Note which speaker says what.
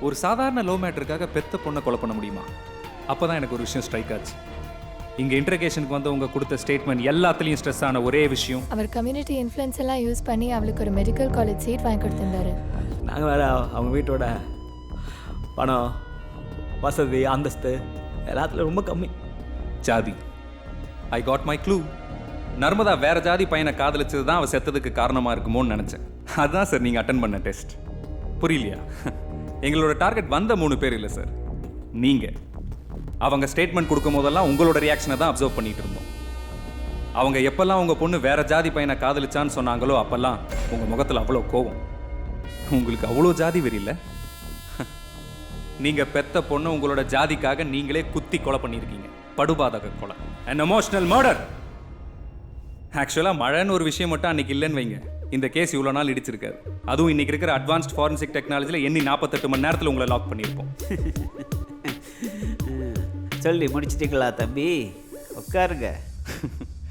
Speaker 1: ஒரு சாதாரண லோ மேட்டருக்காக பெத்த பொண்ணை கொலை பண்ண முடியுமா? அப்போ தான் எனக்கு ஒரு விஷயம் ஸ்ட்ரைக் ஆச்சு. இங்கே இன்ட்ரகேஷனுக்கு வந்து உங்க கொடுத்த ஸ்டேட்மெண்ட் எல்லாத்துலேயும் ஸ்ட்ரெஸ் ஆன ஒரே விஷயம்,
Speaker 2: அவர் கம்யூனிட்டி இன்ஃப்ளூயன்ஸ் எல்லாம் யூஸ் பண்ணி அவளுக்கு ஒரு மெடிக்கல் காலேஜ் சீட் வாங்கி கொடுத்துருந்தாரு.
Speaker 3: நாங்கள் வேறு அவங்க வீட்டோட பணம், வசதி, அந்தஸ்து எல்லாத்துலையும் ரொம்ப கம்மி.
Speaker 1: ஜாதி. I got my clue. Narmada வேற ஜாதி பையனை காதலிச்சது தான் அவள் செத்ததுக்கு காரணமாக இருக்குமோன்னு நினச்சேன். அதுதான் சார் நீங்கள் அட்டன் பண்ண டெஸ்ட். புரியலையா? எங்களோட டார்கெட் வந்த 3 பேர் இல்லை சார், நீங்கள். அவங்க ஸ்டேட்மெண்ட் கொடுக்கும் போதெல்லாம் உங்களோட ரியாக்ஷனை தான் அப்சர்வ் பண்ணிட்டு இருந்தோம். அவங்க எப்பெல்லாம் உங்கள் பொண்ணு வேற ஜாதி பையனை காதலிச்சான்னு சொன்னாங்களோ அப்பெல்லாம் உங்கள் முகத்தில் அவ்வளோ கோவம். உங்களுக்கு அவ்வளோ ஜாதி வெறி இல்லை? நீங்கள் பெத்த பொண்ணு உங்களோட ஜாதிக்காக நீங்களே குத்தி கொலை பண்ணியிருக்கீங்க. படுபாதக கொலை, அண்ட் எமோஷனல் மர்டர். ஆக்சுவலாக மழைன்னு ஒரு விஷயம் மட்டும் அன்றைக்கி இல்லைன்னு வைங்க, இந்த கேஸ் இவ்வளோ நாள் இடிச்சிருக்காரு. அதுவும் இன்றைக்கி இருக்கிற அட்வான்ஸ்ட் ஃபாரன்சிக் டெக்னாலஜியில் எண்ணி 48 மணி நேரத்தில் உங்களை லாக் பண்ணியிருப்போம்.
Speaker 3: சொல்லி முடிச்சிட்டிங்களா தம்பி? உட்காருங்க.